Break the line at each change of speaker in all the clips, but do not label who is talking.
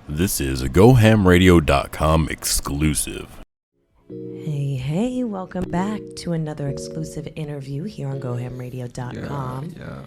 This is a GoHamRadio.com exclusive.
Hey, welcome back to another exclusive interview here on GoHamRadio.com.
Yeah.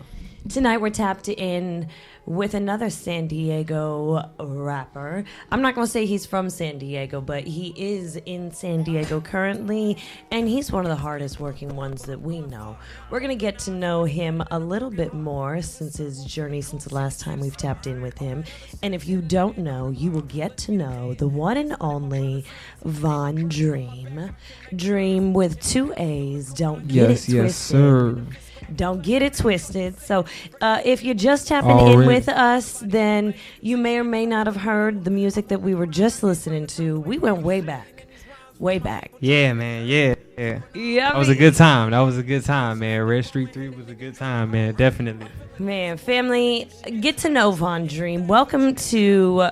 Tonight we're tapped in with another San Diego rapper. I'm not going to say he's from San Diego, but he is in San Diego currently, and he's one of the hardest working ones that we know. We're going to get to know him a little bit more since his journey since the last time we've tapped in with him. And if you don't know, you will get to know the one and only Von Dream. Dream with 2 A's. Don't get it twisted.
Yes, sir.
Don't get it twisted. So if you're just tapping in with us, then you may or may not have heard the music that we were just listening to. We went way back.
Yeah, man. Yeah.
Yeah,
That was a good time, man. Red Street 3 was a good time, man. Definitely.
Man, family, get to know Von Dream. Welcome to...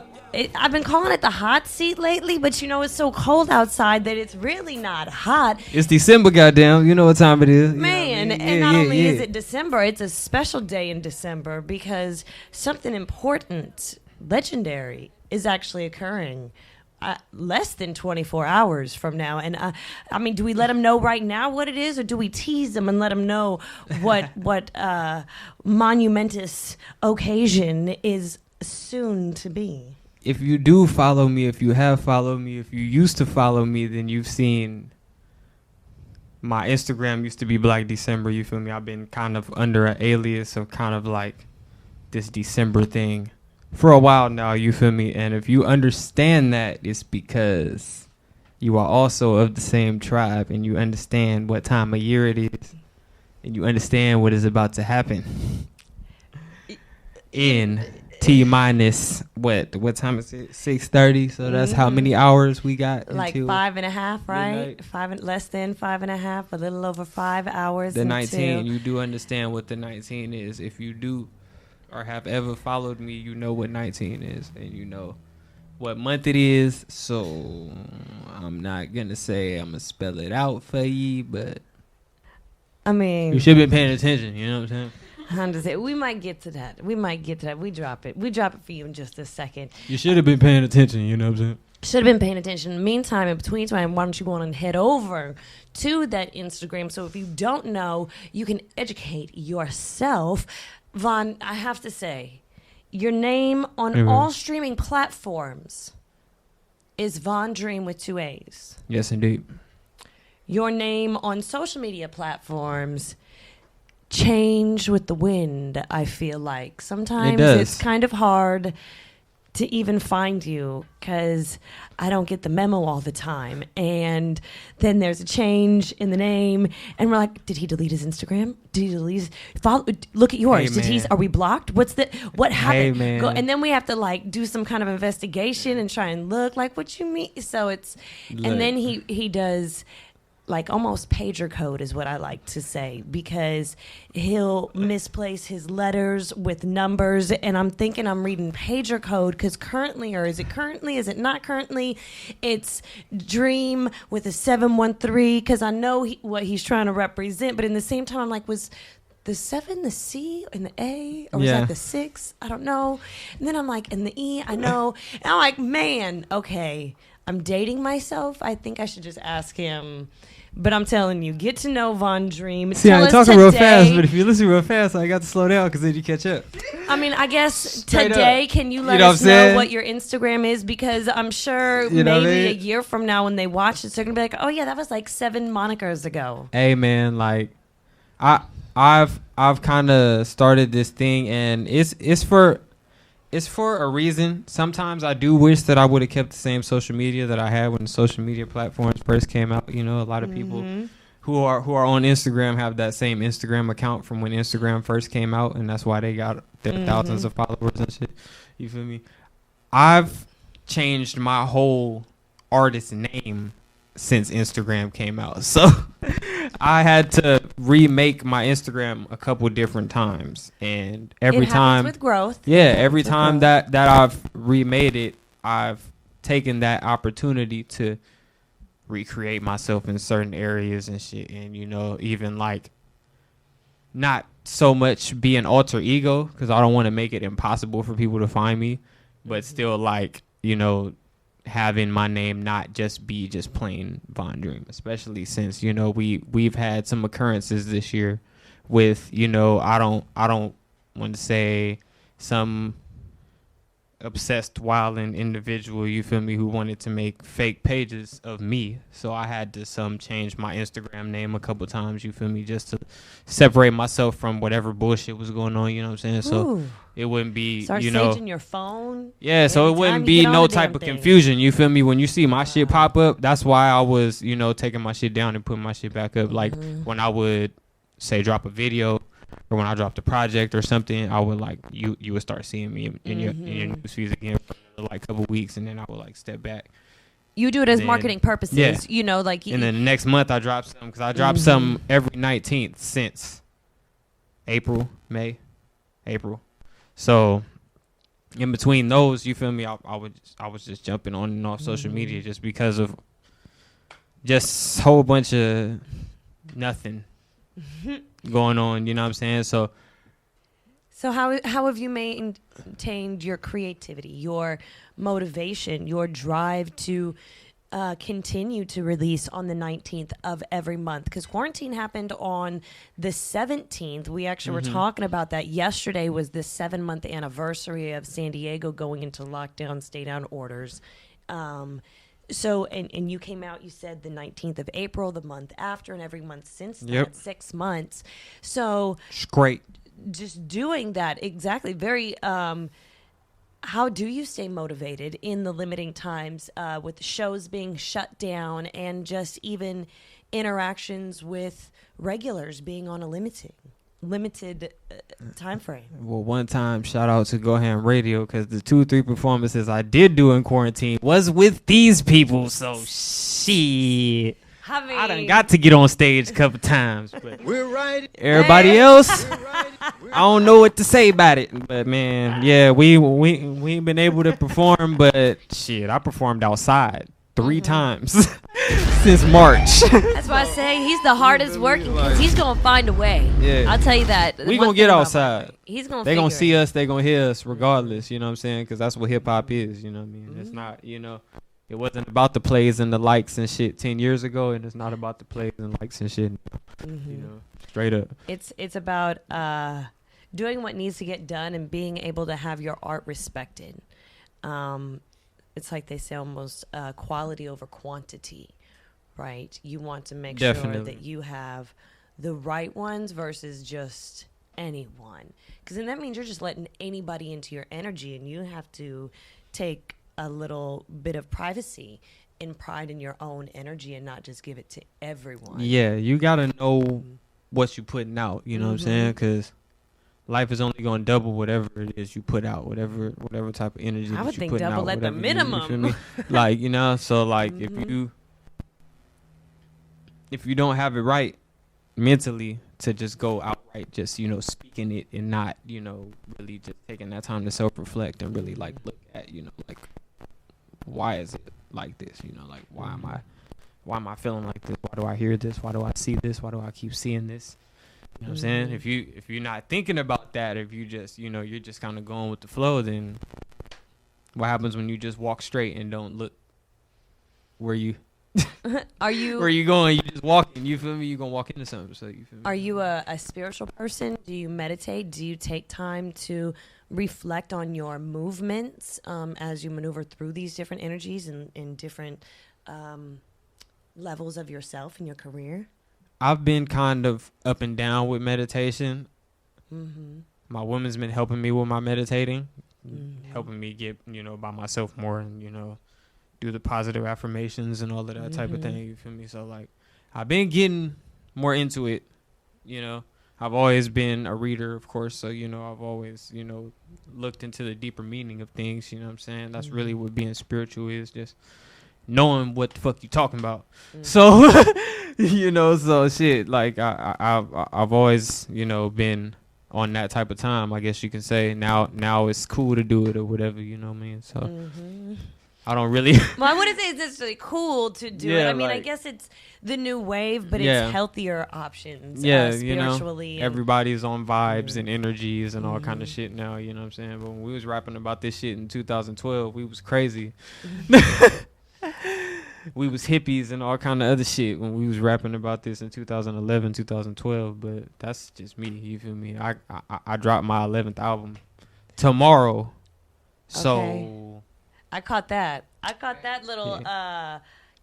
I've been calling it the hot seat lately, but you know it's so cold outside that it's really not hot.
It's December, goddamn. You know what time it is.
Man, and not only is it December, it's a special day in December because something important, legendary, is actually occurring less than 24 hours from now. And I mean, do we let them know right now what it is, or do we tease them and let them know what monumentous occasion is soon to be?
If you do follow me, if you have followed me, if you used to follow me, then you've seen my Instagram used to be Black December. You feel me? I've been kind of under an alias of kind of like this December thing for a while now. You feel me? And if you understand that, it's because you are also of the same tribe and you understand what time of year it is and you understand what is about to happen in T-minus what time is it? 6:30. So that's how many hours we got?
Like 5.5, right?
Midnight.
Less than 5.5, a little over 5 hours.
The 19. You do understand what the 19 is. If you do or have ever followed me, you know what 19 is, and you know what month it is. So I'm not gonna say I'm gonna spell it out for you, but
I mean,
you should be paying attention. You know what I'm saying?
We might get to that. We drop it for you in just a second.
You should have been paying attention. You know what I'm saying?
Should have been paying attention. Meantime, in between time, why don't you go on and head over to that Instagram? So if you don't know, you can educate yourself. Von, I have to say, your name on all streaming platforms is Von Dream with 2 A's.
Yes, indeed.
Your name on social media platforms change with the wind. I feel like sometimes it's kind of hard to even find you because I don't get the memo all the time, and then there's a change in the name and we're like, did he delete his Instagram? Did he delete his follow? Look at yours. Are we blocked? What happened?
Hey,
Go, and then we have to like do some kind of investigation and try and look like what you mean. So it's and then he does like almost pager code is what I like to say, because he'll misplace his letters with numbers, and I'm thinking I'm reading pager code because currently, or is it currently, is it not currently, it's Dream with a 713, because I know what he's trying to represent, but in the same time I'm like, was the 7 the C and the A, or was that the 6? I don't know. And then I'm like, and the E, I know. And I'm like, man, okay, I'm dating myself. I think I should just ask him. But I'm telling you, get to know Von Dream.
See, I'm talking real fast, but if you listen real fast, I got to slow down because then you catch up.
I mean, I guess today, can you let us know what your Instagram is? Because I'm sure maybe a year from now when they watch this, they're going to be like, oh, yeah, that was like 7 monikers ago.
Hey, man, like, I've kind of started this thing, and it's for a reason. Sometimes I do wish that I would have kept the same social media that I had when the social media platforms first came out. You know, a lot of people who are on Instagram have that same Instagram account from when Instagram first came out, and that's why they got their thousands of followers and shit. You feel me? I've changed my whole artist name since Instagram came out, so I had to remake my Instagram a couple different times, and every time
with growth.
Yeah, every time that I've remade it, I've taken that opportunity to recreate myself in certain areas and shit, and you know, even like not so much be an alter ego, because I don't want to make it impossible for people to find me, but still like you know, having my name not just be just plain Von Dream, especially since, you know, we've had some occurrences this year with, you know, I don't want to say some obsessed wilding individual, you feel me, who wanted to make fake pages of me. So I had to change my Instagram name a couple times, you feel me, just to separate myself from whatever bullshit was going on, you know what I'm saying? So it wouldn't be,
Start
you know,
saging your phone.
yeah, so it wouldn't be no type of confusion, you feel me? When you see my shit pop up, that's why I was, you know, taking my shit down and putting my shit back up. Like when I would say drop a video, or when I dropped a project or something, I would like you would start seeing me in your news feeds again for like a couple weeks, and then I would like step back.
You do it as marketing purposes,
yeah.
You know, like.
And then the next month I drop something, because I dropped something every 19th since April. So in between those, you feel me, I was just jumping on and off social media just because of just a whole bunch of nothing going on, you know what I'm saying? So
how have you maintained your creativity, your motivation, your drive to continue to release on the 19th of every month? Because quarantine happened on the 17th. We actually were talking about that. Yesterday was the 7-month anniversary of San Diego going into lockdown, stay down orders. So, and you came out, you said the 19th of April, the month after, and every month since that, 6 months. So,
it's great.
Just doing that, exactly. Very, how do you stay motivated in the limiting times with the shows being shut down and just even interactions with regulars being on a limited time frame?
Well, one time, shout out to Go Ham Radio, because the 2-3 performances I did do in quarantine was with these people. So shit, I done got to get on stage a couple times, but
we're right.
Everybody else, I don't know what to say about it. But man, yeah, we ain't been able to perform, but shit, I performed outside 3 times since March.
That's why I say he's the hardest working, because he's gonna find a way.
Yeah,
I'll tell you that.
We gonna get outside.
He's gonna.
They gonna see us. They gonna hear us regardless. You know what I'm saying? Because that's what hip hop is. You know what I mean? It's not. You know, it wasn't about the plays and the likes and shit 10 years ago, and it's not about the plays and likes and shit. You know, straight up.
It's about doing what needs to get done and being able to have your art respected. It's like they say, almost quality over quantity, right? You want to make sure that you have the right ones versus just anyone, because then that means you're just letting anybody into your energy, and you have to take a little bit of privacy and pride in your own energy and not just give it to everyone.
Yeah, you gotta know what you're putting out. You know what I'm saying? Because life is only going to double whatever it is you put out, whatever type of energy.
I would think
double
out, at the minimum.
You feel me? Like, you know, so like if you don't have it right mentally to just go outright, just, you know, speaking it and not, you know, really just taking that time to self-reflect and really like look at, you know, like, why is it like this? You know, like, why am I feeling like this? Why do I hear this? Why do I see this? Why do I keep seeing this? You know what I'm saying? If you're not thinking about that, if you just, you know, you're just kind of going with the flow, then what happens when you just walk straight and don't look where you where you going? You just walking. You feel me? You gonna walk into something. So you feel me?
Are you a spiritual person? Do you meditate? Do you take time to reflect on your movements as you maneuver through these different energies and in different levels of yourself in your career?
I've been kind of up and down with meditation. My woman's been helping me with my meditating, helping me get, you know, by myself more and, you know, do the positive affirmations and all of that type of thing. You feel me? So, like, I've been getting more into it, you know. I've always been a reader, of course, so, you know, I've always, you know, looked into the deeper meaning of things, you know what I'm saying? That's really what being spiritual is, just knowing what the fuck you talking about. So, you know, so shit, like, I've always, you know, been on that type of time, I guess you can say. Now it's cool to do it or whatever, you know what I mean? So I don't really.
Well, I wouldn't say it's necessarily cool to do it.
Yeah,
I mean, I
like-
guess it's the new wave, but
Yeah.
it's healthier options.
Yeah,
spiritually. and-
everybody's on vibes and energies and all kind of shit now. You know what I'm saying? But when we was rapping about this shit in 2012, we was crazy. We was hippies and all kind of other shit when we was rapping about this in 2011, 2012. But that's just me. You feel me? I dropped my 11th album tomorrow. So
Okay. I caught that. I caught that little.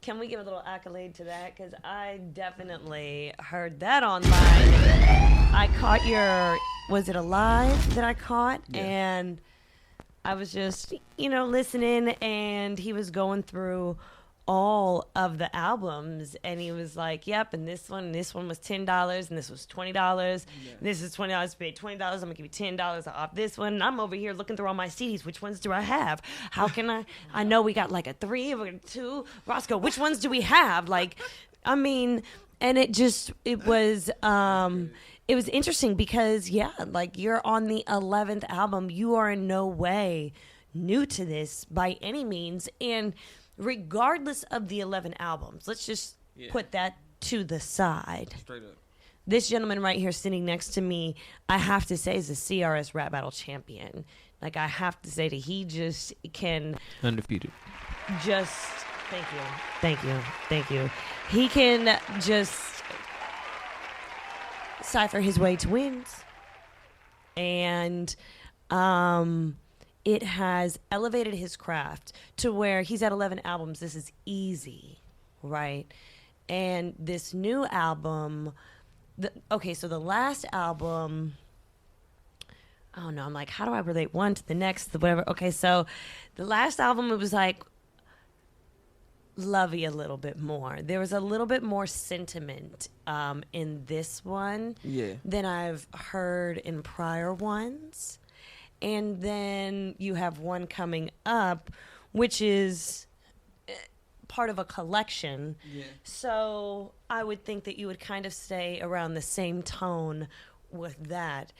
Can we give a little accolade to that? Because I definitely heard that online. I caught your. Was it Alive that I caught?
Yeah.
And I was just, listening, and he was going through all of the albums, and he was like, yep, and this one was $10, and this was $20. This is $20, paid $20, I'm gonna give you $10 off this one. And I'm over here looking through all my CDs. Which ones do I have? How can I know we got like a 3 or a 2. Roscoe, which ones do we have? Like, I mean, and it was interesting because, like, you're on the 11th album. You are in no way new to this by any means, and regardless of the 11 albums, let's just put that to the side.
straight up.
This gentleman right here sitting next to me, I have to say, is a CRS rap battle champion. Like, I have to say that he just can
Undefeated.
just, thank you. He can just cipher his way to wins. And, it has elevated his craft to where he's at 11 albums. This is easy, right? And this new album, so the last album, oh no, I'm like, how do I relate one to the next, whatever. Okay, so the last album, it was like lovey a little bit more. There was a little bit more sentiment in this one than I've heard in prior ones. And then you have one coming up, which is part of a collection. Yeah. So I would think that you would kind of stay around the same tone with that.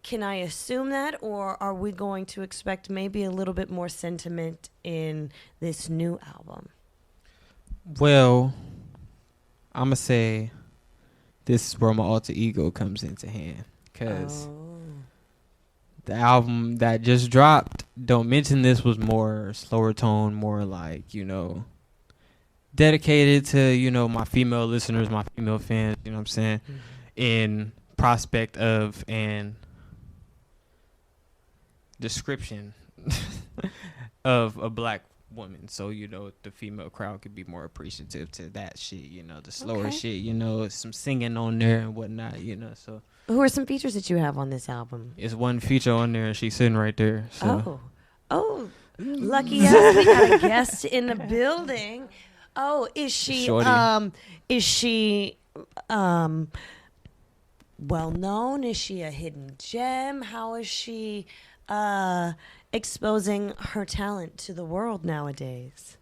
Can I assume that, or are we going to expect maybe a little bit more sentiment in this new album?
Well, I'm going to say this is where my alter ego comes into hand. Because the album that just dropped, Don't Mention This, was more slower tone, more like, dedicated to, my female listeners, my female fans, you know what I'm saying? Mm-hmm. In prospect of and description of a black woman. So, the female crowd could be more appreciative to that shit, the slower shit, some singing on there and whatnot, so.
Who are some features that you have on this album?
It's one feature on there, and she's sitting right there. So.
Oh, lucky us, we got a guest in the building. Oh, is she?
Shorty.
Is she? Well known? Is she a hidden gem? How is she exposing her talent to the world nowadays?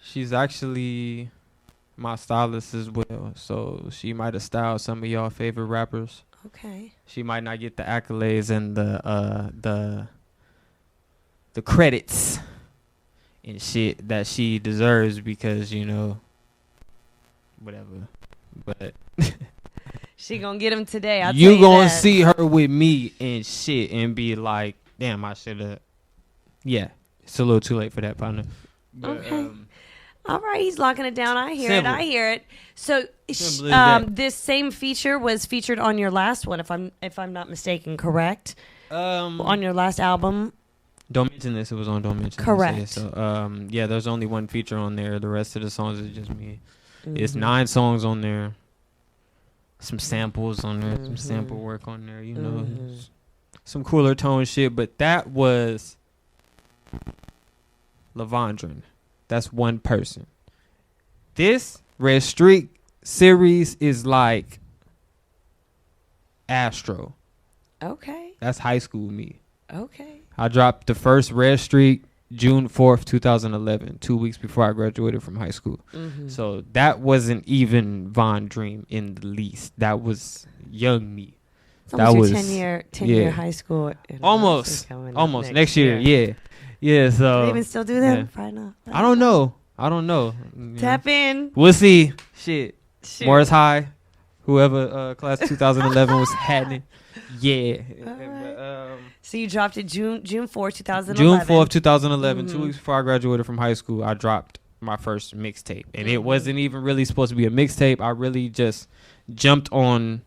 She's actually my stylist as well, so she might have styled some of y'all favorite rappers.
Okay.
She might not get the accolades and the credits and shit that she deserves because, whatever. But
she gonna get him today. I'll
you
tell you
gonna
that.
see her with me and shit and be like, damn, I should have. Yeah, it's a little too late for that, partner. But,
okay. All right, he's locking it down. I hear it. So, this same feature was featured on your last one, if I'm not mistaken, correct? On your last album.
Don't Mention This. It was on Don't Mention
Correct.
This. Yeah, so, there's only one feature on there. The rest of the songs is just me. Mm-hmm. It's 9 songs on there. Some samples on there. Some sample work on there. Some cooler tone shit. But that was Lavondrin. That's one person. This Red Streak series is like Astro.
Okay.
That's high school me.
Okay.
I dropped the first Red Streak June 4th, 2011, 2 weeks before I graduated from high school. Mm-hmm. So that wasn't even Von Dream in the least. That was young me.
That was your 10 year high school.
Almost next year. Yeah,
Do
so
they even still do that?
yeah.
Probably not.
I don't know. You
Tap
know.
in.
We'll see. Shit.
Shoot.
Morris High, whoever class 2011 was happening. Yeah.
Right. So you dropped it June 4th, 2011.
June 4th, 2011, 2
Mhm.
weeks before I graduated from high school, I dropped my first mixtape. And it
Mhm.
wasn't even really supposed to be a mixtape. I really just jumped on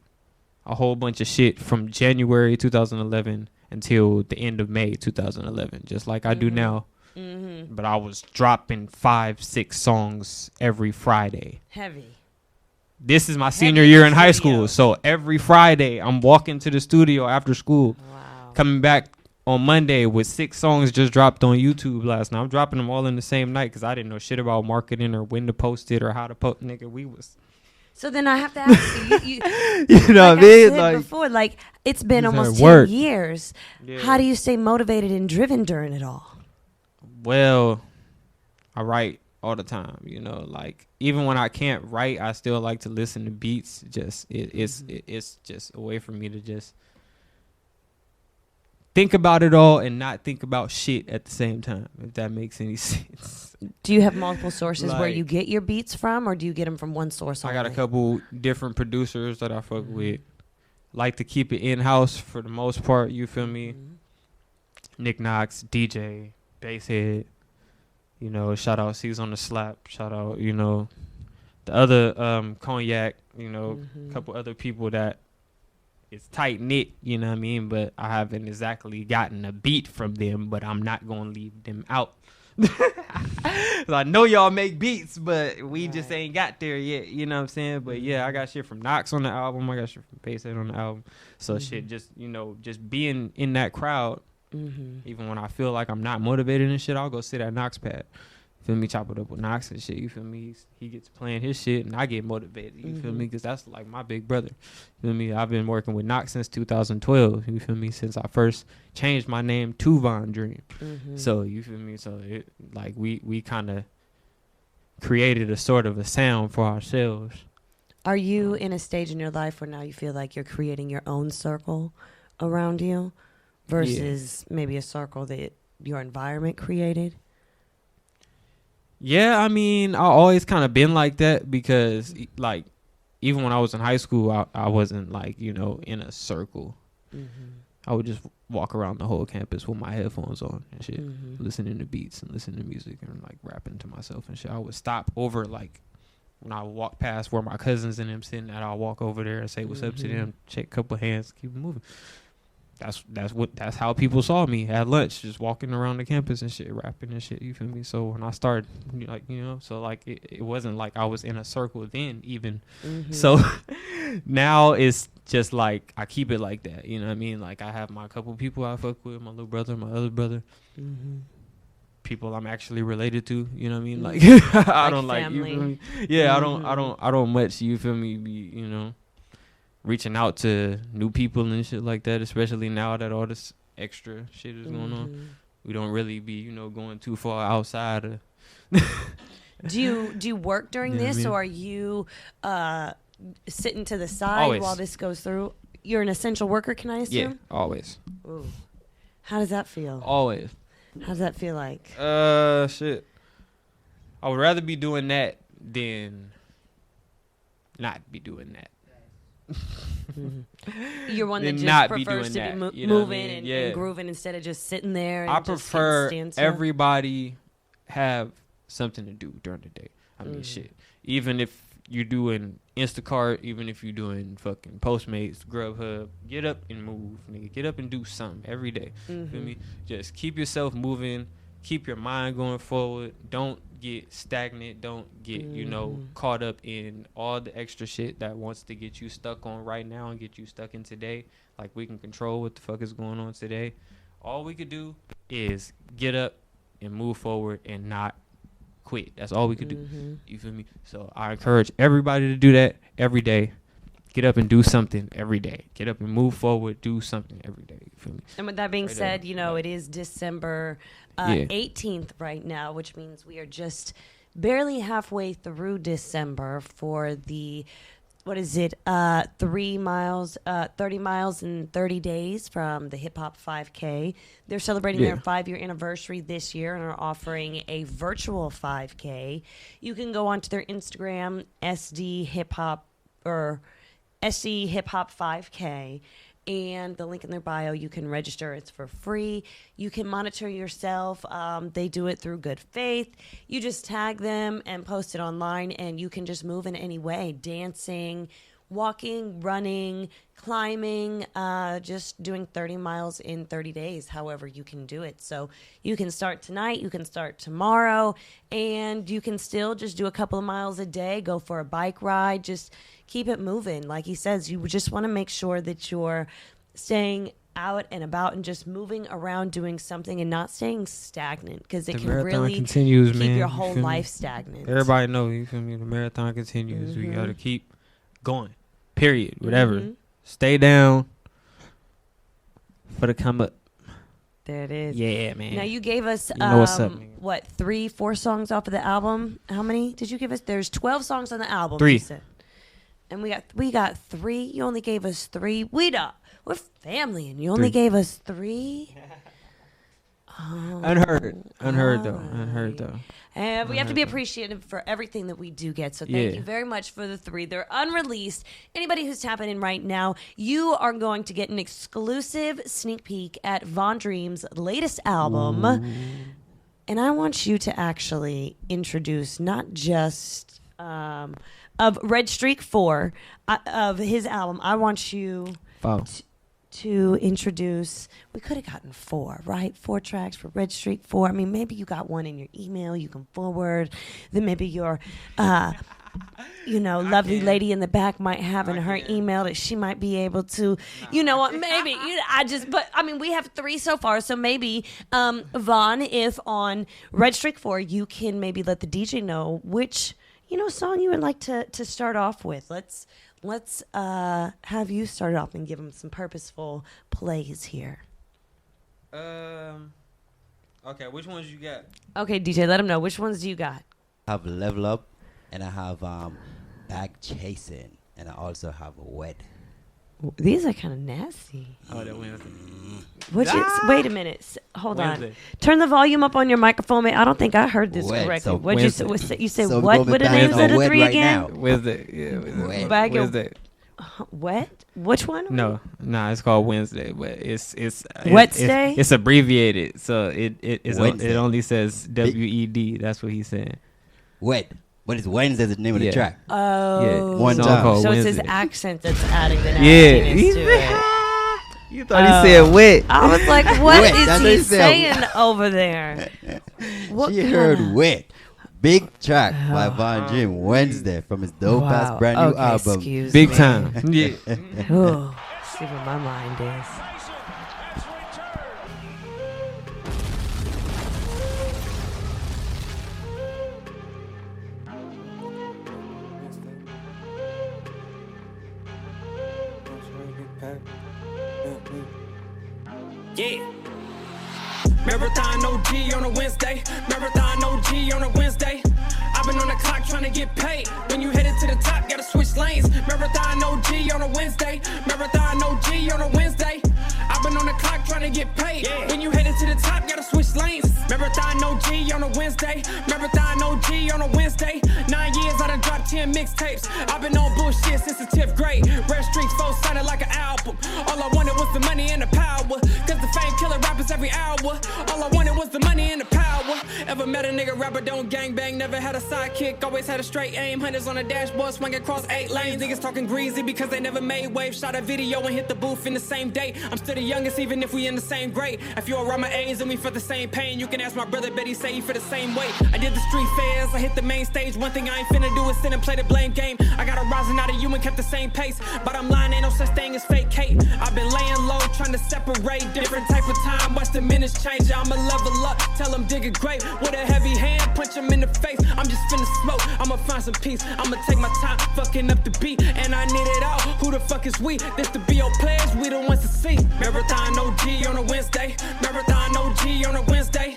a whole bunch of shit from January 2011 until the end of May 2011, just like I do
Mhm.
now.
Mm-hmm.
But I was dropping 5-6 songs every Friday.
Heavy.
This is my
Heavy
senior year in high
studio.
school. So every Friday, I'm walking to the studio after school,
Wow.
coming back on Monday with 6 songs just dropped on YouTube last night. I'm dropping them all in the same night because I didn't know shit about marketing or when to post it or how to post. Nigga, we was.
So then I have to ask you,
You know
like
what I mean?
said
Like,
before, like it's been
Just
almost
had
10
work.
years.
yeah.
How do you stay motivated and driven during it all?
Well, I write all the time, you know, like even when I can't write, I still like to listen to beats. Just it's just a way for me to just think about it all and not think about shit at the same time, if that makes any sense.
Do you have multiple sources where
Like-
you get your beats from, or do you get them from one source
I
only?
got a couple different producers that I fuck with. Like to keep it in-house for the most part, you feel me?
Mhm.
Nick Knox, DJ, Basshead, you know, shout out C's on the Slap, shout out, you know, the other Cognac, you know,
Mhm.
a couple other people that it's tight knit, you know what I mean? But I haven't exactly gotten a beat from them, but I'm not gonna leave them out. 'Cause I know y'all make beats, but we just
Right.
ain't got there yet, you know what I'm saying? But yeah, I got shit from Knox on the album, I got shit from Basshead on the album. So shit, just, you know, just being in that crowd,
Mhm.
even when I feel like I'm not motivated and shit, I'll go sit at Knox pad. Feel me? Chop it up with Knox and shit. You feel me? He gets playing his shit and I get motivated. You feel me? Because that's like my big brother. Feel me? I've been working with Knox since 2012. You feel me? Since I first changed my name to Von Dream.
Mhm.
So you feel me? So it like we kind of created a sort of a sound for ourselves.
Are you in a stage in your life where now you feel like you're creating your own circle around you versus maybe a circle that your environment created?
Yeah, I mean, I always kind of been like that because, like, even when I was in high school, I wasn't, like, you know, in a circle.
Mm-hmm.
I would just walk around the whole campus with my headphones on and shit,
Mm-hmm.
listening to beats and listening to music and, like, rapping to myself and shit. I would stop over, like, when I would walk past where my cousins and them sitting at, I'll walk over there and say what's up to them, shake a couple hands, keep it moving. That's how people saw me at lunch, just walking around the campus and shit, rapping and shit. You feel me? So when I started, like, you know, so like it wasn't like I was in a circle then even.
Mm-hmm.
So now it's just like I keep it like that. You know what I mean? Like I have my couple people I fuck with, my little brother, my other brother,
Mm-hmm.
people I'm actually related to. You know what I mean? Like
Mhm.
I
Like
don't like you.
family.
Feel me? Yeah,
Mhm.
I don't much. You feel me? Be, you know, reaching out to new people and shit like that, especially now that all this extra shit is going on.
Mhm.
We don't really be, you know, going too far outside of.
Do you work during
You know what I
this,
mean?
or are you sitting to the side
Always.
while this goes through? You're an essential worker, can I
Yeah,
assume?
always.
Ooh. How does that feel?
Always.
How does that feel like?
Shit. I would rather be doing that than not be doing that.
Mhm. You're one that
Then
just
not be
prefers
doing
to be
that, you know what I
moving
mean?
and,
Yeah.
and grooving instead of just sitting there. And
I
just
prefer
stand still.
everybody have something to do during the day. I mean,
Mhm.
shit. Even if you're doing Instacart, even if you're doing fucking Postmates, Grubhub, get up and move, nigga. Get up and do something every day.
Mhm.
Feel me? Just keep yourself moving. Keep your mind going forward. Don't get stagnant. Don't get, you know,
Mhm.
caught up in all the extra shit that wants to get you stuck on right now and get you stuck in today. Like, we can control what the fuck is going on today. All we could do is get up and move forward and not quit. That's all we could do.
Mhm.
You feel me? So I encourage everybody to do that every day. Get up and do something every day. Get up and move forward. Do something every day. You feel me?
And with that being
Right
said,
there.
you know,
Like-
it is December
Yeah.
18th right now, which means we are just barely halfway through December for the what is it? 3 miles, 30 miles in 30 days from the Hip Hop 5K. They're celebrating their 5-year anniversary this year and are offering a virtual 5K. You can go onto their Instagram, SD Hip Hop or SD Hip Hop 5K. And the link in their bio, you can register. It's for free. You can monitor yourself. They do it through good faith. You just tag them and post it online, and you can just move in any way. Dancing, walking, running, climbing, just doing 30 miles in 30 days, however you can do it. So you can start tonight, you can start tomorrow, and you can still just do a couple of miles a day, go for a bike ride, just keep it moving. Like he says, you just want to make sure that you're staying out and about and just moving around doing something and not staying stagnant, because it can really
continues,
keep
man.
your whole life stagnant.
Everybody know, you feel me? The marathon continues. We got to keep going, period, whatever. Stay down for the come up.
There it is.
Yeah, man.
Now you gave us
you know what's up,
4 songs off of the album. How many did you give us? There's 12 songs on the album.
3.
And we got 3. You only gave us 3. We're family, and you only gave us 3. Oh,
Unheard though.
And we have to be appreciative for everything that we do get. So thank you very much for the 3. They're unreleased. Anybody who's tapping in right now, you are going to get an exclusive sneak peek at Von Dream's latest album. Ooh. And I want you to actually introduce not just of Red Streak 4 of his album. I want you to introduce, we could have gotten 4, right? 4 tracks for Red Streak 4. I mean, maybe you got one in your email you can forward. Then maybe your, lovely lady in the back might have in her email that she might be able to, you know what, maybe. We have 3 so far. So maybe, Vaughn, if on Red Streak 4, you can maybe let the DJ know which, song you would like to start off with. Let's have you start off and give them some purposeful plays here.
Okay, which ones you got?
Okay, DJ, let them know. Which ones do you got?
I have Level Up, and I have Bag Chasing, and I also have Wet.
These are kind of nasty.
Oh, that Wednesday.
Wait a minute. Hold
Wednesday.
on. Turn the volume up on your microphone. I don't think I heard this correctly.
So
what you say? You said
so
what? What are the names of the 3
right
again?
now.
Wednesday. Yeah,
Wednesday. Wet? Which one?
No, it's called Wednesday, but it's
Wednesday.
It's abbreviated, so it only says WED. That's what he's saying.
Wet. But it's Wednesday is the name of the track.
Oh.
Yeah.
One time.
So it's his accent that's adding the nastiness to it.
You thought he said wet.
I was like, what
Wet.
is
That's
he
what he said.
saying over there?
She heard Wet. Big track by Von Dream, Wednesday, from his dope-ass brand new album.
Excuse
Big
me.
time. Yeah.
Oh, see what my mind is.
Yeah. Marathon OG on a Wednesday. Marathon OG on a Wednesday. I've been on the clock trying to get paid. When you headed to the top, gotta switch lanes. Marathon OG on a Wednesday. Marathon OG on a Wednesday. I've been on the clock trying to get paid. When you headed to the top, gotta switch lanes. Marathon OG on a Wednesday. Marathon OG on a Wednesday. 9 years, I done dropped 10 mixtapes. I've been on bullshit since the 10th grade. Red Streak 4 sounded like an album. All I wanted was the money and the power. Cause the fame killing rappers every hour. All I wanted was the money and the power. Ever met a nigga rapper, don't gangbang. Never had a sidekick, always had a straight aim. Hunters on the dashboard, swing across 8 lanes. Niggas talking greasy because they never made waves. Shot a video and hit the booth in the same day. I'm still the youngest even if we in the same grade. If you're around my age and we feel the same pain, you can ask my brother, bet he say he feel the same way. I did the street fairs, I hit the main stage. One thing I ain't finna do is sit and play the blame game. I got a rising out of you and kept the same pace. But I'm lying, ain't no such thing as fake Kate. I've been laying low, trying to separate. Different type of time, watch the minutes change. I'ma level up, tell them dig a grave. With a heavy hand, punch him in the face. I'm just finna smoke, I'ma find some peace. I'ma take my time, fucking up the beat. And I need it all, who the fuck is we? This the BO players, we the ones to see. Marathon OG on a Wednesday. Marathon OG on a Wednesday.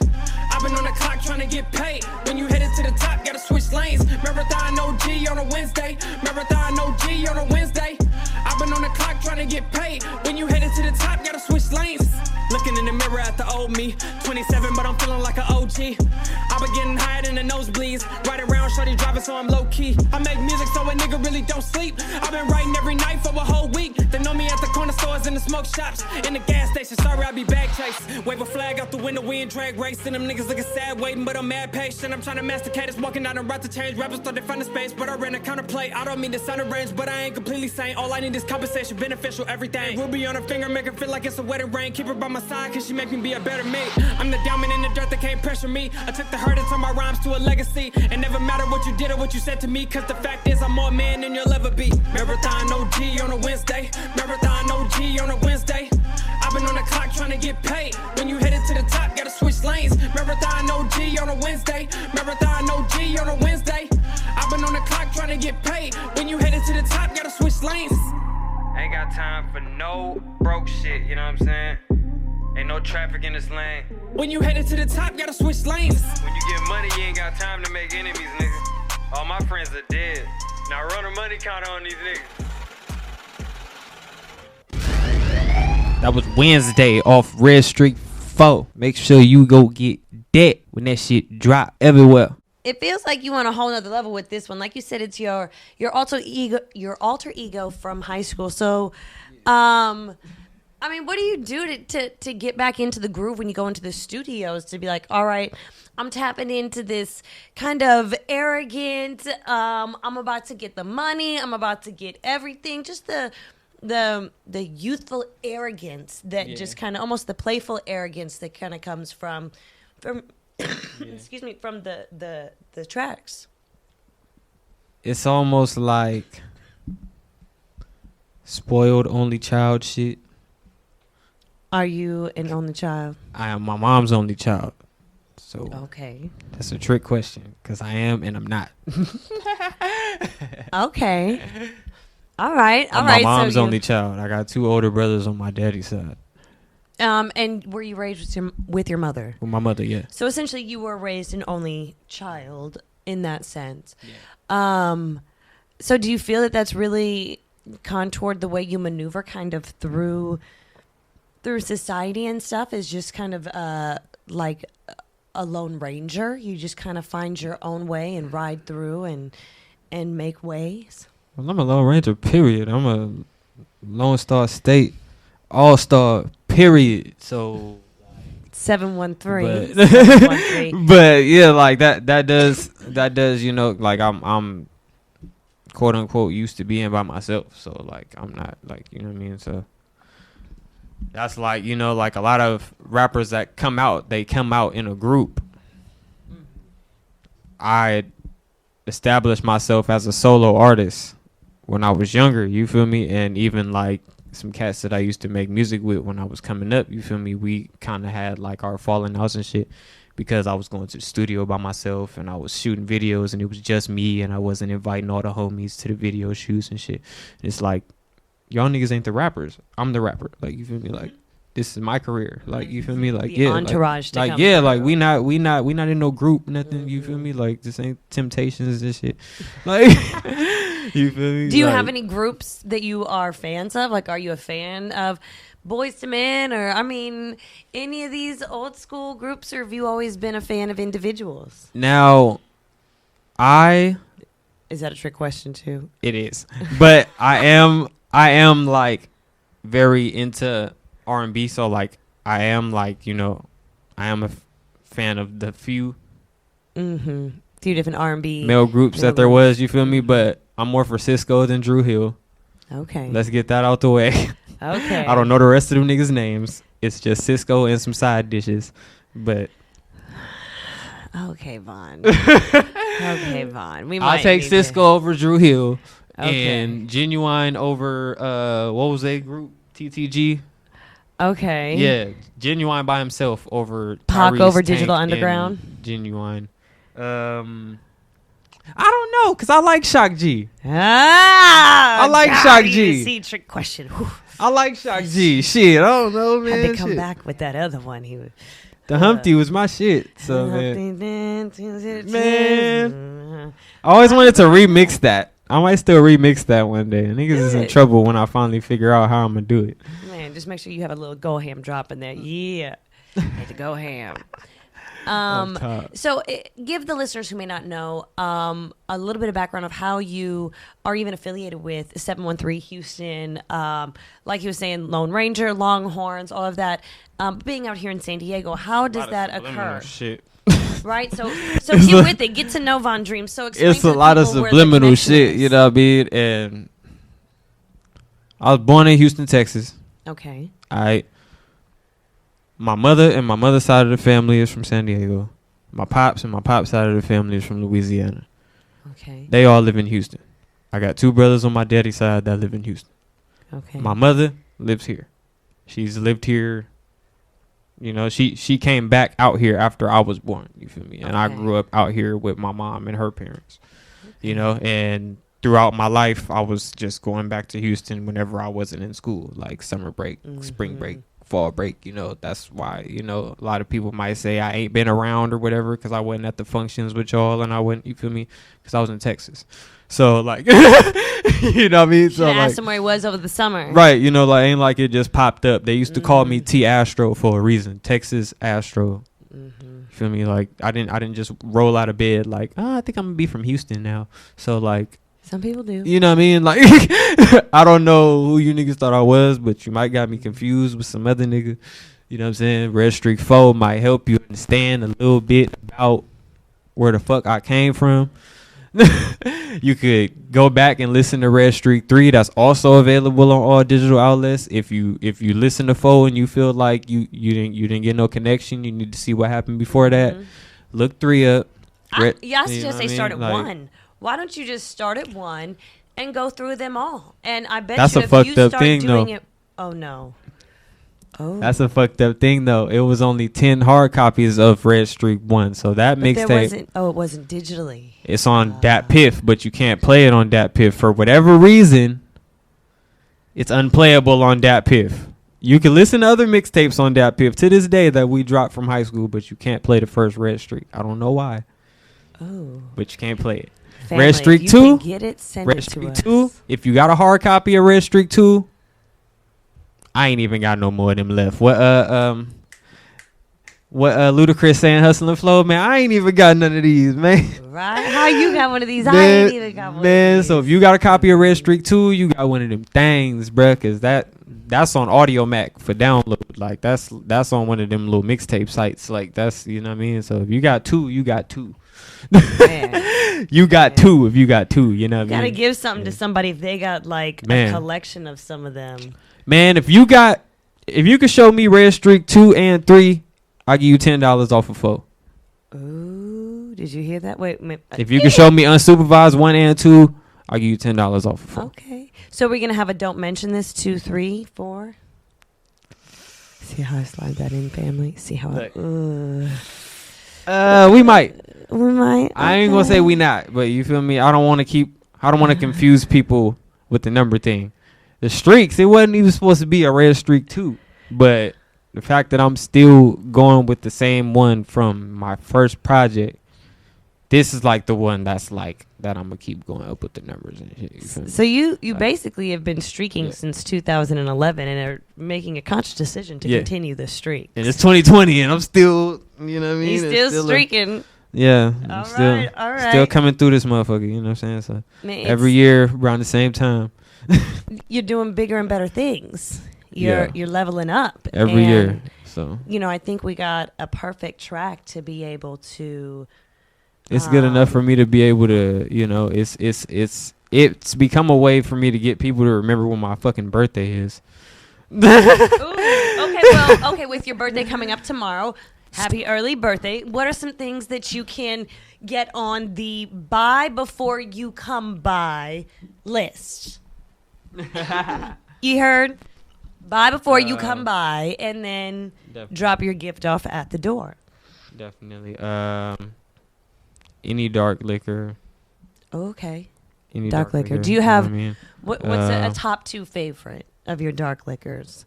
I've I've been on the clock trying to get paid. When you headed to the top, gotta switch lanes. Marathon OG on a Wednesday. Marathon OG on a Wednesday. I've been on the clock trying to get paid. When you headed to the top, gotta switch lanes. Looking in the mirror at the old me. 27, but I'm feeling like an OG. I've been getting higher than the nosebleeds. Right around, shorty driving, so I'm low key. I make music so a nigga really don't sleep. I've been writing every night for a whole week. They know me at the corner stores and the smoke shops. In the gas station, sorry I be bag chase. Wave a flag out the window, we in drag race. And them niggas looking sad waiting, but I'm mad patient. I'm trying to masticate this, walking out and route to change. Rappers thought they found the space, but I ran a counterplay. I don't mean to sound arranged, but I ain't completely sane. All I need is compensation, beneficial, everything. Ruby on her finger, make her feel like it's a wedding ring. Keep her by my side, cause she make me be a better mate. I'm the diamond in the dirt that can't pressure me. I took the hurt and turned my rhymes to a legacy. It never matter what you did or what you said to me, cause the fact is I'm more man than you'll ever be. Marathon OG on a Wednesday. Marathon OG on a Wednesday. I've been on the clock trying to get paid. When you headed to the top, gotta switch lanes. Marathon OG on a Wednesday. Marathon OG on a Wednesday. I've been on the clock trying to get paid. When you headed to the top, gotta switch lanes.
Ain't got time for no broke shit, you know what I'm saying? Ain't no traffic in this lane.
When you headed to the top, gotta switch lanes.
When you get money, you ain't got time to make enemies, nigga. All my friends are dead. Now run a money counter on these niggas. That was Wednesday off Red Streak 4. Make sure you go get that when that shit drop everywhere.
It feels like you on a whole nother level with this one. Like you said, it's your alter ego from high school. So, I mean, what do you do to get back into the groove when you go into the studios to be like, all right, I'm tapping into this kind of arrogant, I'm about to get the money, I'm about to get everything, just the youthful arrogance that just kind of, almost the playful arrogance that kind of comes from excuse me, from the tracks.
It's almost like spoiled only child shit.
Are you an only child?
I am my mom's only child. So
Okay.
that's a trick question because I am and I'm not.
Okay. All right.
I'm my mom's only child. I got 2 older brothers on my daddy's side.
And were you raised with your mother?
With my mother, yeah.
So essentially, you were raised an only child in that sense. Yeah. So do you feel that that's really contoured the way you maneuver kind of through society and stuff? Is just kind of like a lone ranger? You just kind of find your own way and ride through and make ways?
Well, I'm a Lone Ranger, period. I'm a Lone Star State All-Star, period. So
713.
But,
713.
but yeah, like that does, you know, like I'm quote unquote used to being by myself. So like I'm not, like, you know what I mean? So that's like, you know, like a lot of rappers that come out, they come out in a group. I established myself as a solo artist when I was younger, you feel me? And even like some cats that I used to make music with when I was coming up, you feel me? We kind of had like our falling outs and shit because I was going to the studio by myself and I was shooting videos and it was just me and I wasn't inviting all the homies to the video shoots and shit. And it's like, y'all niggas ain't the rappers. I'm the rapper. Like, you feel me? Like, this is my career. Like, you feel me? Like,
The
yeah.
entourage
Like,
to
yeah,
come
like
through.
we not in no group, nothing. You feel me? Like, this ain't Temptations and shit. Like, you feel me?
Do you
Like,
have any groups that you are fans of? Like, are you a fan of Boyz II Men or, I mean, any of these old school groups, or have you always been a fan of individuals?
Now,
Is that a trick question too?
it is. But I am like very into R&B, so like I am like, you know, I am a fan of the few
Mm-hmm. Few different R&B.
male groups
male
that there
groups.
was, you feel me? But I'm more for Cisco than Drew Hill.
Okay.
Let's get that out the way.
Okay.
I don't know the rest of them niggas' names. It's just Cisco and some side dishes. But
Okay, Vaughn. Okay, Vaughn. We might
I'll take
need
Cisco over Drew Hill
Okay.
and Genuine over what was that group? TTG?
to- Okay.
Yeah, Genuine by himself over
Pac
Tyrese,
over
Tank,
Digital
and
Underground?
Genuine. I don't know, cause I like Shock G.
Ah,
I like
God,
Shock
you
G.
See, trick question. Whew.
I like Shock G. Shit, I don't know, man.
Had to come
Shit.
back with that other one. He was.
The Humpty was my shit. So man, I always wanted to remix that. I might still remix that one day. Niggas is in trouble when I finally figure out how I'm gonna do it.
Man, just make sure you have a little go ham drop in there. Yeah, had to go ham. So give the listeners who may not know a little bit of background of how you are even affiliated with 713 Houston, like he was saying, Lone Ranger, Longhorns, all of that. Being out here in San Diego, how does that occur?
Shit.
Right, so get with it, get to know Von Dream. So explain
it's
to
a
the
lot of
people where the
subliminal
connection
shit,
is.
you know what I mean? And I was born in Houston, Texas.
Okay.
My mother and my mother's side of the family is from San Diego. My pops and my pop's side of the family is from Louisiana.
Okay.
They all live in Houston. I got 2 brothers on my daddy's side that live in Houston.
Okay.
My mother lives here. She's lived here. You know, she came back out here after I was born. You feel me? And I grew up out here with my mom and her parents. You know, and throughout my life, I was just going back to Houston whenever I wasn't in school, like summer break, spring break, fall break. You know, that's why, you know, a lot of people might say I ain't been around or whatever because I wasn't at the functions with y'all and I wasn't, you feel me? Because I was in Texas. So, like, you know what I mean?
So,
like,
asked him where he was over the summer.
Right, you know, like, ain't like it just popped up. They used to call me T Astro for a reason. Texas Astro. You feel me? Like, I didn't just roll out of bed like, I think I'm gonna be from Houston now. So, like,
some people do.
you know what I mean? Like, I don't know who you niggas thought I was, but you might got me confused with some other nigga. You know what I'm saying? Red Streak 4 might help you understand a little bit about where the fuck I came from. You could go back and listen to Red Streak 3. That's also available on all digital outlets. If you listen to 4 and you feel like you didn't get no connection, you need to see what happened before that. Look 3 up.
I suggest they start at
like,
1. Why don't you just start at 1 and go through them all? And I bet
that's
you
a
if
fucked
you
up
start
thing,
doing
though.
it, oh no. Oh.
That's a fucked up thing, though. It was only 10 hard copies of Red Streak 1, so that mixtape.
It wasn't digitally.
It's on Dat Piff, but you can't play it on Dat Piff for whatever reason. It's unplayable on Dat Piff. You can listen to other mixtapes on Dat Piff to this day that we dropped from high school, but you can't play the first Red Streak. I don't know why.
Oh.
But you can't play it.
Family,
Red Streak
if you
2.
can get it, send
Red
it to
Streak
us.
2. If you got a hard copy of Red Streak 2, I ain't even got no more of them left. What Ludacris saying, Hustling Flow, man, I ain't even got none of these, man.
Right? How you got one of these? I
Man,
ain't even got one
man,
of these.
so if you got a copy of Red Streak 2, you got one of them things, bruh, because that's on Audio Mac for download. Like, that's on one of them little mixtape sites. Like, that's, you know what I mean? So if you got 2, you got 2. You got 2 if you got 2, you know what I mean?
Gotta give something to somebody if they got like a collection of some of them.
Man, if you could show me Red Streak 2 and 3, I'll give you $10 off of 4.
Ooh, did you hear that? Wait.
If you can show me unsupervised 1 and 2, I'll give you $10 off of 4.
Okay. So we're going to have a don't mention this 2, 3, 4. See how I slide that in, family? See how
We might.
We might.
I ain't gonna say we not, but you feel me? I don't want to confuse people with the number thing. The streaks, it wasn't even supposed to be a Red Streak 2, but the fact that I'm still going with the same one from my first project, this is like the one that's like that I'm gonna keep going up with the numbers and shit. You feel me?
So you basically have been streaking since 2011 and are making a conscious decision to continue the streak.
And it's 2020 and I'm still, you know what I mean?
He's still streaking.
I'm
All
still
right.
still coming through this motherfucker, you know what I'm saying? So
Man,
every year around the same time.
You're doing bigger and better things. You're leveling up
every year. So
I think we got a perfect track to be able to.
It's good enough for me to be able to, it's become a way for me to get people to remember when my fucking birthday is.
Ooh, okay, with your birthday coming up tomorrow, happy early birthday. What are some things that you can get on the buy before you come by list? You heard? Buy before you come by and then drop your gift off at the door.
Definitely. Any dark liquor.
Okay.
Any
dark liquor. Do you have
what I mean?
what's a top 2 favorite of your dark liquors?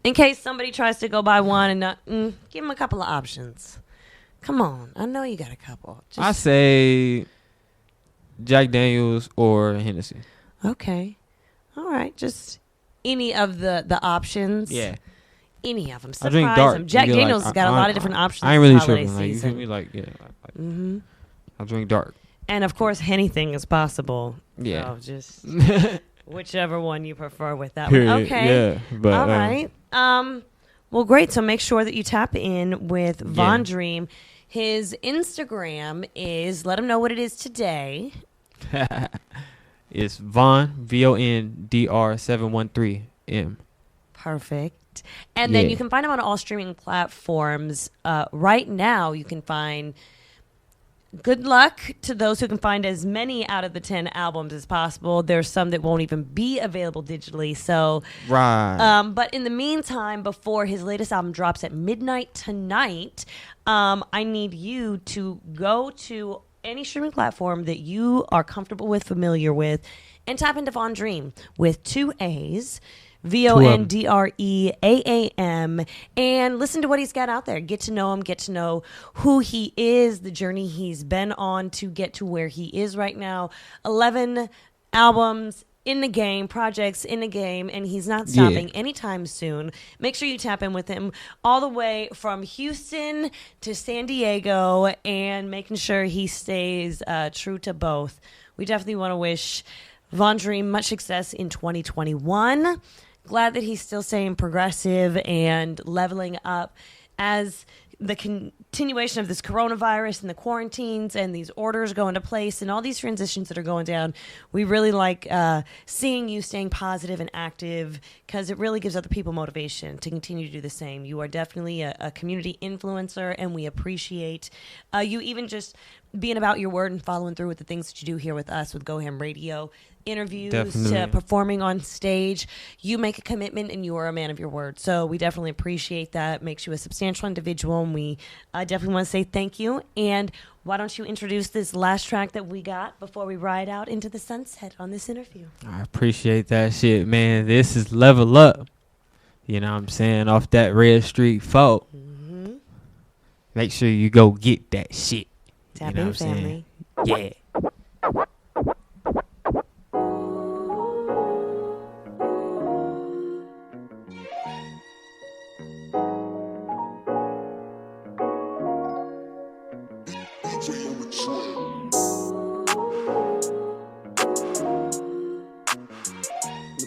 in case somebody tries to go buy one and not, give them a couple of options. Come on, I know you got a couple.
I say Jack Daniels or Hennessy.
Okay, all right, just any of the options.
Yeah,
any of them.
I drink
Surprise
dark.
them. Jack
You
Daniels
like,
has got a lot of different options.
I ain't really
this
tripping.
holiday
Like, you feel
season.
me? Like, yeah.
Mm-hmm.
I drink dark.
And of course, anything is possible.
Yeah.
So just whichever one you prefer with that
Period.
one. Okay.
Yeah. But,
all right. Well, great. So make sure that you tap in with Von
Yeah.
Dream. His Instagram is, let him know what it is today.
It's Von, VONDR 713M.
Perfect. And then
Yeah.
you can find him on all streaming platforms. Right now, you can find. Good luck to those who can find as many out of the 10 albums as possible. There's some that won't even be available digitally. So,
Right.
but in the meantime, before his latest album drops at midnight tonight, I need you to go to any streaming platform that you are comfortable with, familiar with, and tap into Von Dream with 2 A's. VONDREAAM, and listen to what he's got out there. Get to know him, get to know who he is, the journey he's been on to get to where he is right now. 11 albums in the game, projects in the game, and he's not stopping anytime soon. Make sure you tap in with him all the way from Houston to San Diego and making sure he stays true to both. We definitely want to wish Von Dream much success in 2021. Glad that he's still staying progressive and leveling up as the continuation of this coronavirus and the quarantines and these orders go into place and all these transitions that are going down. We really like seeing you staying positive and active because it really gives other people motivation to continue to do the same. You are definitely a community influencer, and we appreciate you even just being about your word and following through with the things that you do here with us with Go Ham Radio. Interviews to performing on stage. You make a commitment and you are a man of your word. So we definitely appreciate that. Makes you a substantial individual, and we definitely want to say thank you. And why don't you introduce this last track that we got before we ride out into the sunset on this interview?
I appreciate that shit, man. This is Level Up. You know what I'm saying? Off that Red Street folk.
Mm-hmm.
Make sure you go get that shit.
Tap
you know
in,
what I'm
family.
saying? Yeah.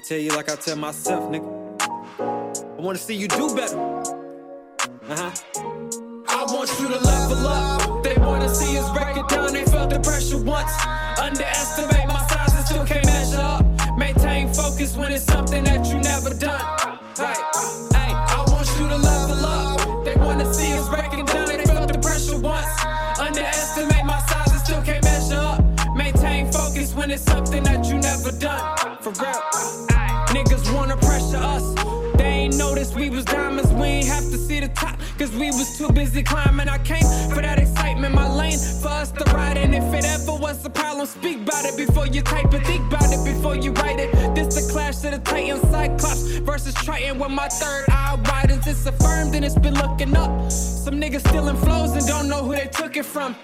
Tell you like I tell myself, nigga. I wanna see you do better. I want you to level up. They wanna see us break it down. They felt the pressure once. Underestimate my size and still can't measure up. Maintain focus when it's something that you never done. Right. Hey, I want you to level up. They wanna see us break it down. They felt the pressure once. Underestimate my size and still can't measure up. Maintain focus when it's something that you never done. For real. Niggas wanna pressure us. They ain't noticed we was diamonds. We ain't have to see the top, cause we was too busy climbing. I came for that excitement, my lane for us to ride. And if it ever was a problem, speak about it before you type it. Think about it before you write it. This the clash of the Titan, Cyclops versus Triton. With my third eye widens, it's affirmed and it's been looking up. Some niggas stealing flows and don't know who they took it from.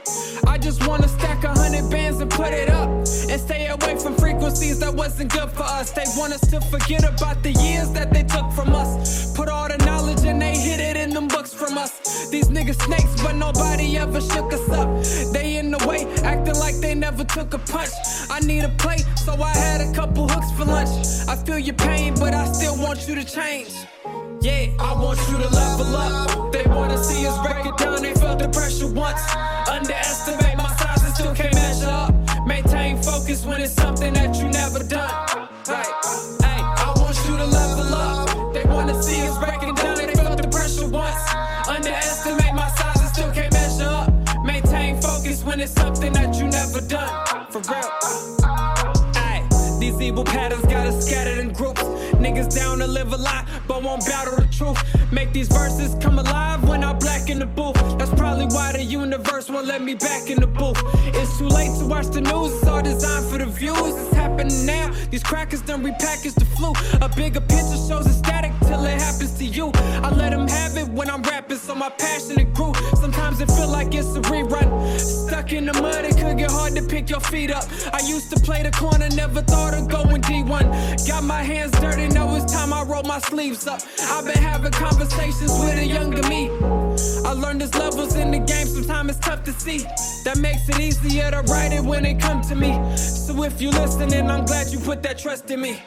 I just wanna stack 100 bands and put it up, and stay away from frequencies that wasn't good for us. They want us to forget about the years that they took from us. Put all the knowledge and they hid it in them books from us. These niggas snakes, but nobody ever shook us up. They in the way, acting like they never took a punch. I need a plate, so I had a couple hooks for lunch. I feel your pain, but I still want you to change. Yeah, I want you to level up. They wanna see us break it down. They felt the pressure once. Underestimate my size and still can't measure up. Maintain focus when it's something that you never done. Right. Hey, I want you to level up. They wanna see us break it down. They felt the pressure once. Underestimate my size and still can't measure up. Maintain focus when it's something that you never done. For real. These evil patterns got us scattered in groups. Niggas down to live a lie, but won't battle the truth. Make these verses come alive when I black in the booth. That's probably why the universe won't let me back in the booth. It's too late to watch the news, it's all designed for the views. It's happening now, these
These crackers done repackaged the flu. A bigger picture shows a static till it happens to you. I let them have it when I'm rapping, so my passion it grew. Sometimes it feel like it's a rerun. Stuck in the mud, it could get hard to pick your feet up. I used to play the corner, never thought of going D1. Got my hands dirty, know it's time I roll my sleeves up. I've been having conversations with a younger me. I learned there's levels in the game, sometimes it's tough to see. That makes it easier to write it when it comes to me. So if you listening, I'm glad you put that trust in me.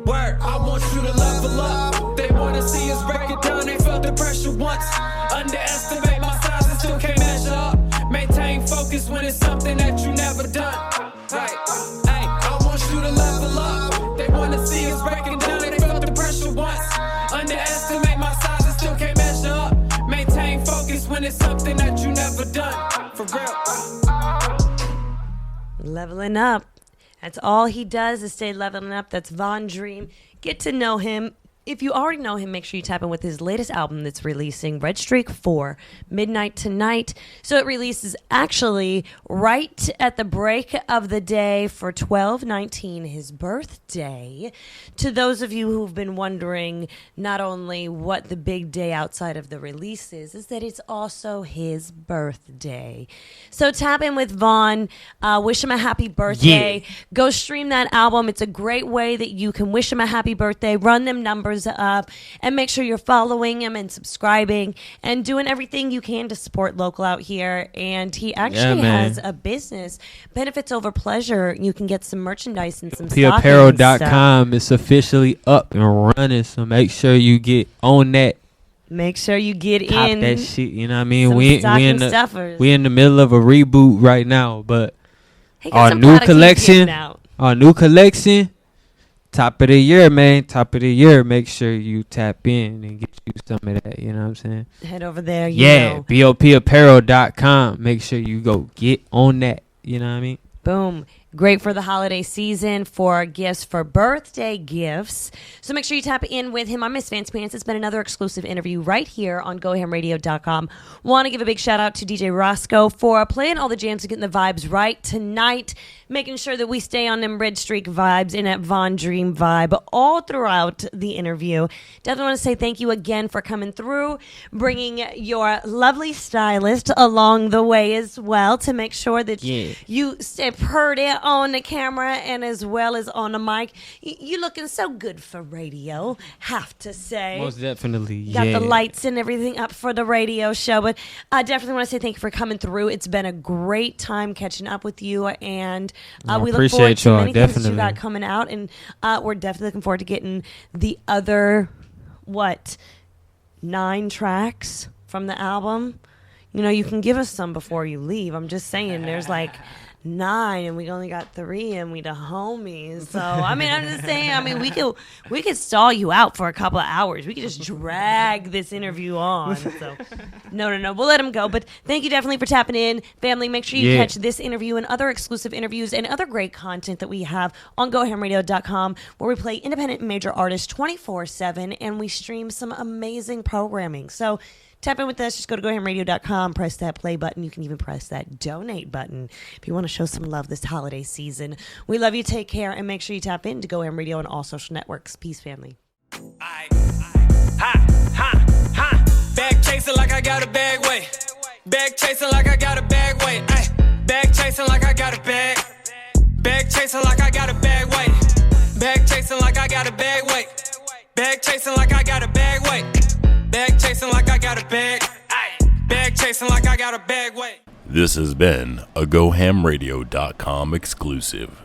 Word, I want you to level up. They wanna see us break it down, they felt the pressure once. Underestimate my size and still can't measure up. Maintain focus when it's something that you never done. Right, hey, I want you to level up. They wanna see us break it down, they felt the pressure once. Underestimate my size and still can't measure up. Maintain focus when it's something that you never done. For real.
Leveling up. That's all he does is stay leveling up. That's Von Dream. Get to know him. If you already know him, make sure you tap in with his latest album that's releasing, Red Streak 4, Midnight Tonight. So it releases actually right at the break of the day for 12/19, his birthday. To those of you who've been wondering not only what the big day outside of the release is that it's also his birthday. So tap in with Von, wish him a happy birthday. Yeah. Go stream that album. It's a great way that you can wish him a happy birthday, run them numbers up, and make sure you're following him and subscribing and doing everything you can to support local out here. And he actually has a business, Benefits Over Pleasure. You can get some merchandise and some stockings.
Apparel.com is officially up and running, so make sure you get on that.
Make sure you get
Top
in
that shit, you know what I mean?
We
in the middle of a reboot right now, but
hey,
our new collection, top of the year, man. Top of the year. Make sure you tap in and get you some of that. You know what I'm saying?
Head over there.
BOPapparel.com. Make sure you go get on that. You know what I mean?
Boom. Great for the holiday season, for gifts, for birthday gifts. So make sure you tap in with him. I'm MsFancyPantz. It's been another exclusive interview right here on GoHamRadio.com. Want to give a big shout out to DJ Roscoe for playing all the jams and getting the vibes right tonight, making sure that we stay on them Red Streak vibes and that Von Dream vibe all throughout the interview. Definitely want to say thank you again for coming through, bringing your lovely stylist along the way as well to make sure that you stay pretty on the camera and as well as on the mic. You looking so good for radio, have to say.
Most definitely,
Got the lights and everything up for the radio show. But I definitely want to say thank you for coming through. It's been a great time catching up with you, and we look forward to many things that you got coming out, and we're definitely looking forward to getting the other 9 tracks from the album. You know, you can give us some before you leave. I'm just saying, there's 9 and we only got 3 and we the homies. So I mean, I'm just saying, I mean, we could stall you out for a couple of hours. We could just drag this interview on. So no, we'll let him go. But thank you definitely for tapping in, family. Make sure you catch this interview and other exclusive interviews and other great content that we have on GoHamRadio.com, where we play independent and major artists 24/7 and we stream some amazing programming. So tap in with us. Just go to GoHamRadio.com, press that play button. You can even press that donate button if you want to show some love this holiday season. We love you. Take care. And make sure you tap in to Go Ham Radio on all social networks. Peace, family.
Bag chasing like I got a bag weight. Bag chasing like I got a bag weight. Bag chasing like I got a bag. Bag chasing like I got a bag weight. Bag chasing like I got a bag weight. Bag chasing like I got a bag weight. Bag chasing like I got a bag. Bag chasing like I got a bag. Wait.
This has been a GoHamRadio.com exclusive.